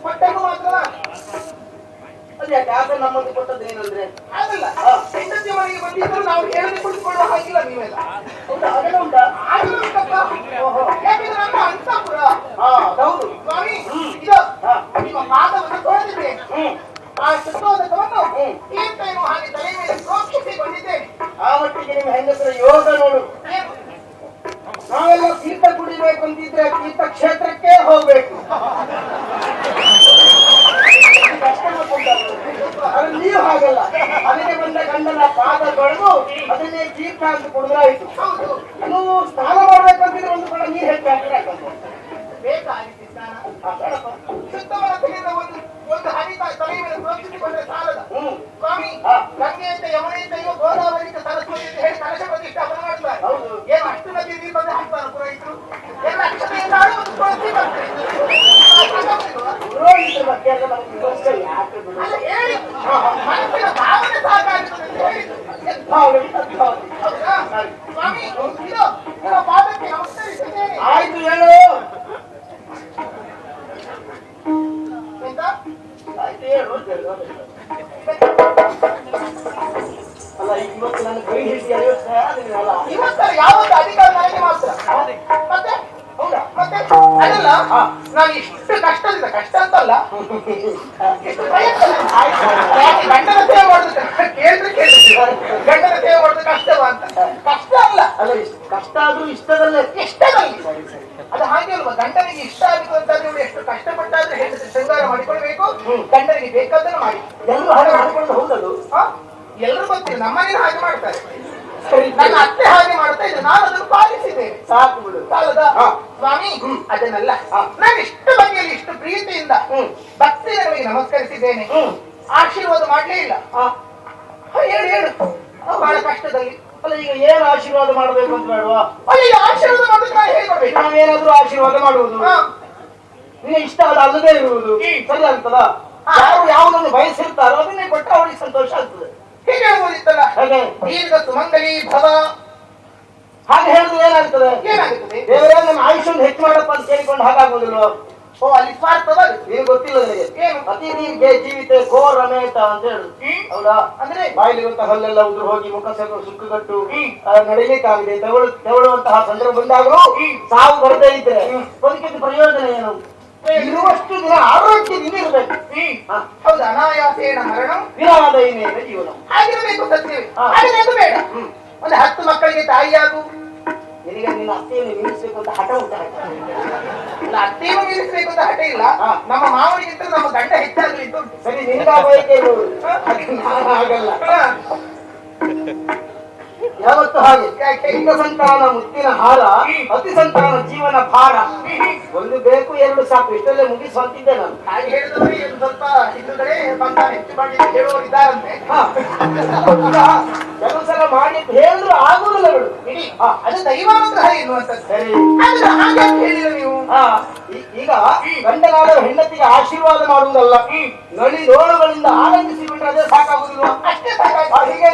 ಹೊಟ್ಟೆಗೂ ಮಾತ್ರ ಅದೇ ಯಾಕೆ ನಮ್ಮದು ಕೊಟ್ಟದ್ದೇನಂದ್ರೆ ಆಗಲ್ಲ. ಹೆಂಡತಿ ಮನೆಗೆ ಬಂದಿದ್ರು ನಾವು ಹೇಳದೆ ಕುಳಿತುಕೊಳ್ಳುವ ಹಾಗಿಲ್ಲ ನೀವೆಲ್ಲ. ಹೌದಾ? ಹಾಗೆಲ್ಲ ಉಂಟಾ? ಆಗಲ್ಲ ಉಂಟಪ್ಪ. ಯಾಕಂದ್ರೆ ನಮ್ಮ ಅಂತಃಪುರ. ಹೌದು ಸ್ವಾಮಿ, ಇದು ನಿಮ್ಮ ಪಾದವನ್ನು ತೊಳೆದಿದ್ದೇನೆ. ಆ ಶುದ್ಧೋದಕವನ್ನು ತೀರ್ಥೇನು ಹಾಗೆ ತಲೆ ಮೇಲೆ ಪ್ರೋಕ್ಷಿಸಿಕೊಂಡಿದ್ದೇನೆ. ಆ ಮಟ್ಟಿಗೆ ನಿಮ್ಮ ಹೆಂಗಸರ ಯೋಗ ನೋಡು. ನಾವೆಲ್ಲ ತೀರ್ಥ ಕುಡಿಬೇಕು ಅಂತಿದ್ರೆ ತೀರ್ಥ ಕ್ಷೇತ್ರಕ್ಕೆ ಹೋಗ್ಬೇಕು. ಅದು ನೀವು ಹಾಗಲ್ಲ. ಅದಕ್ಕೆ ಬಂದ ಗಂಡನ ಪಾದ ತೊಳೆದು ಅದನ್ನೇ ತೀರ್ಥ ಅಂತ ಕುಡಿದ್ರಾಯ್ತು. ಇನ್ನು ಸ್ನಾನ ಮಾಡ್ಬೇಕಂತಿದ್ರೆ ಒಂದು ಕೂಡ ನೀರು ಹೆಚ್ಚು ಹಾಕಿದ್ರೆ ಬೇಕಾಗಿತ್ತು ಸ್ನಾನ. ಶುದ್ಧವಾದ ಒಂದು ಹನಿ ತಲೆ ಮೇಲೆ ಪ್ರೋಕ್ಷಿಸಿಕೊಂಡ್ರೆ ಸಾಲದ. ಸ್ವಾಮಿ, ಗಂಗೆ ಅಂತ ಯಮುನೆ ಅಂತ ಇವ ಗೋದಾವರಿ ಅಂತ ಸರಸ್ವತಿ ಅಂತ ಹೇಳಿ ಕಲಶ ಪ್ರತಿಷ್ಠಾಪನೆ ಮಾಡ್ತಾರೆ. ಏನು ಅಷ್ಟು ನದಿ ದೀಪದ ಹಾಕ್ತಾರೆ ಪುರೋಹಿತರು. ಎಲ್ಲ ಅಕ್ಷತೆಯಿಂದ ಆಳು ಒಂದು ತುಳಸಿ ಬರ್ತಾರೆ. ಪುರೋಹಿತರ ಬಗ್ಗೆ ಎಲ್ಲ ನಮ್ಗೆ ಯೋಚನೆ ಯಾಕೆ ಬಿಡು? ಅಲ್ಲ ಹೇಳಿ, ಮನಸ್ಸಿನ ಭಾವನೆ ಸಾಕಾಗ್ತದೆ ಅಂತ ಹೇಳಿದ್ರು. ಹೌದಾ? ಸ್ವಾಮಿ, ಇದು ನಿಮ್ಮ ಪಾದಕ್ಕೆ ನಮಸ್ಕರಿಸಿದ್ದೇನೆ. ಆಯ್ತು ಹೇಳು. ಎಂತ? ಆಯ್ತು ಹೇಳು. ಅಲ್ಲ ಇವತ್ತು ನನ್ನ ಕೈ ಹಿಡಿಸಿ ಅಲ್ಲ ಇವತ್ತರ ಯಾವತ್ತು ಅಧಿಕಾರ ನನಗೆ ಮಾತ್ರ. ಮತ್ತೆ ಹೌದಾ? ಮತ್ತೆ ಅದಲ್ಲ, ನಾನು ಇಷ್ಟು ಕಷ್ಟದಿಂದ, ಕಷ್ಟ ಅಂತಲ್ಲ, ಎಷ್ಟು ಪ್ರಯತ್ನ. ಗಂಡನ ಸೇವೆ ಮಾಡುದು ಕೇಳಿದ್ರೆ ಗಂಡನ ಸೇವೆ ಮಾಡುದು ಕಷ್ಟವ ಅಂತ. ಕಷ್ಟ ಅಲ್ಲ, ಅಲ್ಲ ಕಷ್ಟ ಆದ್ರೂ ಇಷ್ಟದಲ್ಲೇ ಇಷ್ಟದಲ್ಲಿ. ಅದು ಹಾಗೆ ಅಲ್ವಾ? ಗಂಡನಿಗೆ ಇಷ್ಟ ಆಗಿತ್ತು ಅಂತಂದ್ರೆ ಇವಳು ಎಷ್ಟು ಕಷ್ಟಪಟ್ಟಾದ್ರೆ ಹೆಂಡತಿ ಶೃಂಗಾರ ಮಾಡಿಕೊಳ್ಬೇಕು, ಗಂಡನಿಗೆ ಬೇಕಾದನ್ನು ಮಾಡಿ. ಎಲ್ಲರೂ ಹಾಗೆ ಮಾಡಿಕೊಂಡು ಹೌದದು. ಎಲ್ಲರೂ ಗೊತ್ತಿಲ್ಲ, ನಮ್ಮನೇಲಿ ಹಾಗೆ ಮಾಡ್ತಾರೆ. ನನ್ನ ಅತ್ತೆ ಹಾಗೆ ಮಾಡ್ತಾ ಇದ್ದೆ, ನಾನು ಅದನ್ನು ಪಾಲಿಸಿದ್ದೇನೆ. ಸಾಕು ಬಿಡು. ಸಾಲದ ಸ್ವಾಮಿ, ಅದನ್ನೆಲ್ಲ ನಾನು ಇಷ್ಟು ಬಗೆಯಲ್ಲಿ ಇಷ್ಟು ಪ್ರೀತಿಯಿಂದ ಭಕ್ತಿಗಳಿಗೆ ನಮಸ್ಕರಿಸಿದ್ದೇನೆ. ಆಶೀರ್ವಾದ ಮಾಡ್ಲೇ ಇಲ್ಲ. ಹೇಳು ಹೇಳು, ಬಹಳ ಕಷ್ಟದಲ್ಲಿ. ಅಲ್ಲ ಈಗ ಏನು ಆಶೀರ್ವಾದ ಮಾಡಬೇಕು ಅಂತ ಬೇಡವಾ? ಅಲ್ಲ, ಆಶೀರ್ವಾದ ಮಾಡೋದು ನಾನು ಹೇಗೆ ಮಾಡ್ಬೇಕು? ನಾವೇನಾದ್ರೂ ಆಶೀರ್ವಾದ ಮಾಡುವುದು ನಿಮಗೆ ಇಷ್ಟ ಅಲ್ಲದೇ ಇರುವುದು ಸರಿ ಆಗ್ತದ? ಯಾರು ಯಾವುದನ್ನು ಬಯಸಿರ್ತಾರೋ ಅದನ್ನೇ ಕೊಟ್ಟು ಅವರಿಗೆ ಸಂತೋಷ ಆಗ್ತದೆ. ಹೀಗೆ ಹೇಳ್ಬೋದಿತ್ತಲ್ಲ, ಹಾಗೆ ದೀರ್ಘ ಸುಮಂಗಲಿ ಭವ. ಹಾಗೆ ಹೇಳಿದ್ರೆ ಏನಾಗ್ತದೆ? ಏನಾಗುತ್ತದೆ? ದೇವರೇ ನನ್ನ ಆಯುಷ್ಯನ್ನು ಹೆಚ್ಚು ಮಾಡಪ್ಪ ಅಂತ ಕೇಳಿಕೊಂಡು ಹಾಗಾಗುವುದಿಲ್ಲ. ಓ, ಅಲ್ಲಿ ಸ್ವಾರ್ಥವ. ನಿನಗೆ ಗೊತ್ತಿಲ್ಲ ನನಗೆ ಏನು? ಅತಿ ನೀರಿಗೆ ಜೀವಿತ ಘೋರ ರಮೇತ ಅಂತ ಹೇಳುದು. ಹೌದಾ? ಅಂದ್ರೆ ಬಾಯಿಲಿರುವಂತಹ ಹಲ್ಲೆಲ್ಲ ಉದುರು ಹೋಗಿ ಮುಖ ಸುಕ್ಕುಗಟ್ಟು ನಡಿಲಿಕ್ಕಾಗಿದೆ ತೆವಳುವಂತಹ ಸಂದರ್ಭ ಬಂದಾಗಲೂ ಸಾವು ಬರದೇ ಇದ್ರೆ ಬದುಕಿದ ಪ್ರಯೋಜನ ಏನು? ಇರುವಷ್ಟು ದಿನ ಆರೋಗ್ಯದಿಂದ ಇರಬೇಕು. ಹೌದು, ಅನಾಯಾಸೇನ ಮರಣ ವಿರಾದೈನೇನ ಜೀವನ. ಆಗಿರಬೇಕು ಸತ್ಯವೇ. ಆಗಿರೋದು ಬೇಡ. ಒಂದು 10 ಮಕ್ಕಳಿಗೆ ತಾಯಿಯಾಗು. ನಿನಗೆ ನಿನ್ನ ಅತ್ತೆಯನ್ನು ನಿಲ್ಲಿಸಬೇಕು ಅಂತ ಹಠ ಉಂಟ. ಅತ್ತೆಯನ್ನು ನಿಲ್ಲಿಸಬೇಕು ಅಂತ ಹಠ ಇಲ್ಲ. ನಮ್ಮ ಮಾವನಿಗಿಂತ ನಮ್ಮ ಗಂಡ ಹೆಚ್ಚಾಗಲಿ ಅಂತ ಉಂಟು. ಸರಿ, ನಿನಗಾಗಬೇಕೆ ಆಗಲ್ಲ. ಯಾವತ್ತು ಹಾಗೆ ಹೆಣ್ಣ ಸಂತಾನ ಮುತ್ತಿನ ಹಾರ, ಅತಿ ಸಂತಾನ ಜೀವನ ಭಾರ. ಒಂದು ಬೇಕು, ಎರಡು ಸಾಕು, ಇಷ್ಟಲ್ಲೇ ಮುಗಿಸುವಂತಿದ್ದೆ ನಾನು. ಹಾಗೆ ಹೇಳಿದವರು ಏನು ಸ್ವಲ್ಪ ಹಿಂದುಗಡೆ ಬಂಗಾರ ಹೆಚ್ಚು ಮಾಡಿ ಹೇಳುವವರು ಇದ್ದಾರಂತೆ. ಕೆಲವು ಸಲ ಮಾಡಿ ಹೇಳಿದ್ರು ಆಗುವುದಿಲ್ಲ ಬಿಡು. ಇಡೀ ಅದು ದೈವಾನುಗ್ರಹ ಎನ್ನುವಂಥದ್ದು. ಸರಿ, ಹಾಗೆ ಹೇಳಿಲ್ಲ ನೀವು. ಈಗ ಗಂಡನಾದ ಹೆಂಡತಿಗೆ ಆಶೀರ್ವಾದ ಮಾಡುವುದಲ್ಲ, ನಳಿ ರೋಳುಗಳಿಂದ ಆನಂದಿಸಿಬಿಟ್ರೆ ಅದೇ ಸಾಕಾಗುದಿಲ್ವಾ? ಅಷ್ಟೇ ಸಾಕಾಗಿ. ಹೀಗೆ